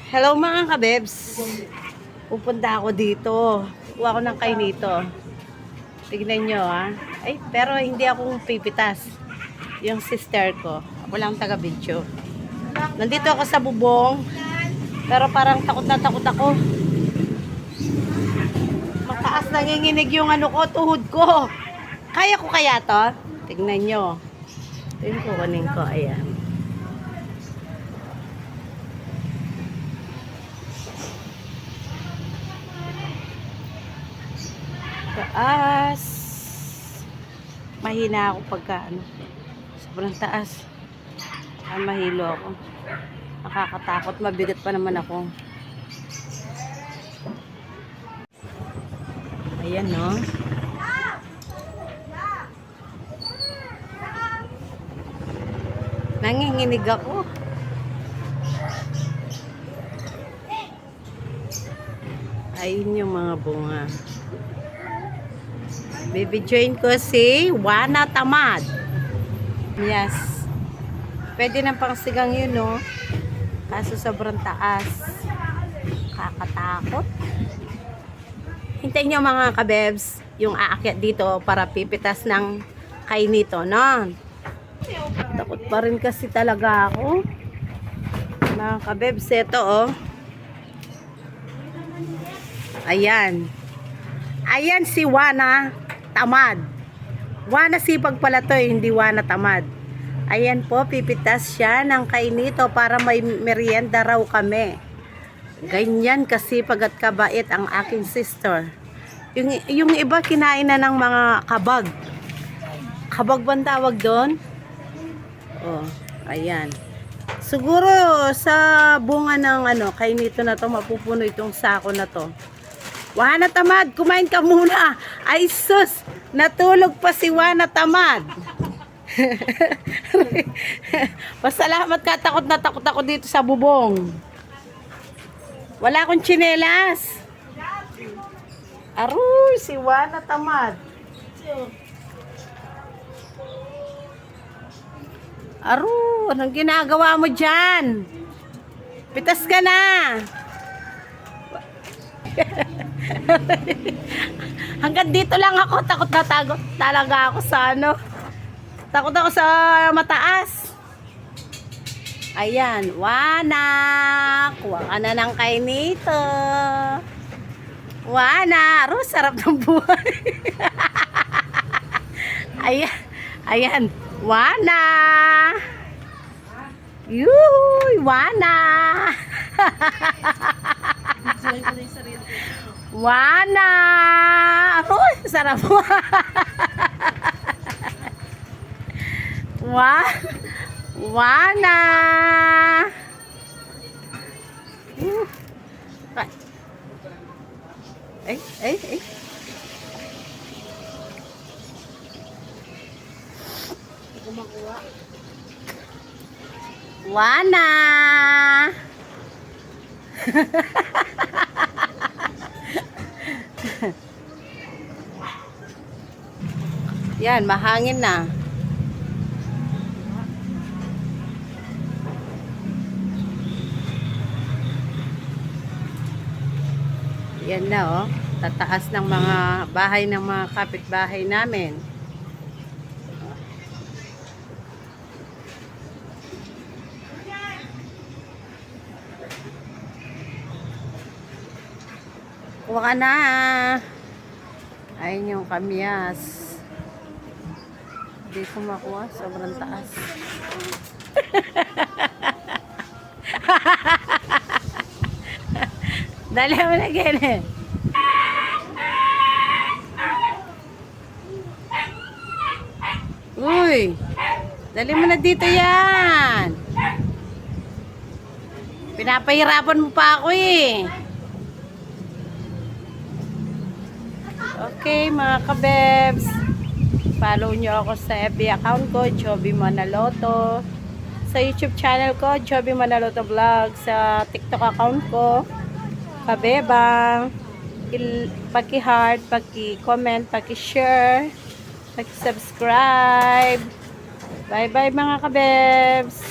Hello mga kabebs. Pupunta ako dito. Kuha ko ng kainito. Tignan nyo ha. Ay, pero hindi ako pipitas. Yung sister ko. Ako lang taga-video. Nandito ako sa bubong. Pero parang takot na takot ako. Mataas nanginginig yung ano ko, tuhod ko. Kaya ko kaya to? Tignan nyo. Ito yung kukunin ko. Ayan. Taas. Mahina ako pagka ano. Sobrang taas. Mahilo ako. Nakakatakot. Mabigat pa naman ako. Ayan no. Nanginginig ako. Ayun yung mga bunga. Bibidyoin ko si Wana Tamad. Yes. Pwede ng pangsigang yun, no? Kaso sobrang taas. Kakatakot. Hintayin nyo mga kabebs, yung aakyat dito para pipitas ng kainito, no? Takot pa rin kasi talaga ako. Mga kabebs, ito, oh. Ayan. Ayan si Wana Tamad. Wana sipag pala to, hindi Wana Tamad. Ayan po, pipitas siya ng kainito para may merienda raw kami. Ganyan kasipag at kabait ang aking sister. Yung iba kinain na ng mga kabag. Kabag ba ang tawag doon? Oh, ayan. Siguro sa bunga ng ano, kainito na to, mapupuno itong sako na to. Wana Tamad, kumain ka muna. Ay sus, natulog pa si Wana Tamad. Pasalamat ka, takot na takot ako dito sa bubong. Wala akong tsinelas. Aruy, si Wana Tamad. Aruy, anong ginagawa mo dyan? Pitas ka na. Hanggang dito lang ako, takot na takot talaga ako sa ano. Takot ako sa mataas. Ayan, Wana, kuha ka na ng kainito. Wana, aro, sarap ng buhay. Ayan, ayan, Wana. Yuhuy, Wana. Wana! Uy, sarap mo. Wana! Ay. Wana! Yan, mahangin na. Yan na, oh. Tataas ng mga bahay ng mga kapitbahay namin. Kuha ka na. Ayun yung kamyas. Hindi ko makuha. Sobrang taas. Dali mo na gini. Uy. Dali mo na dito yan. Pinapahirapan mo pa ako eh. Okay mga kabebs. Follow nyo ako sa FB account ko, Joby Manaloto. Sa YouTube channel ko, Joby Manaloto Vlog. Sa TikTok account ko, kabebang. Paki-heart, paki-comment, paki-share, paki-subscribe. Bye-bye mga kabebs.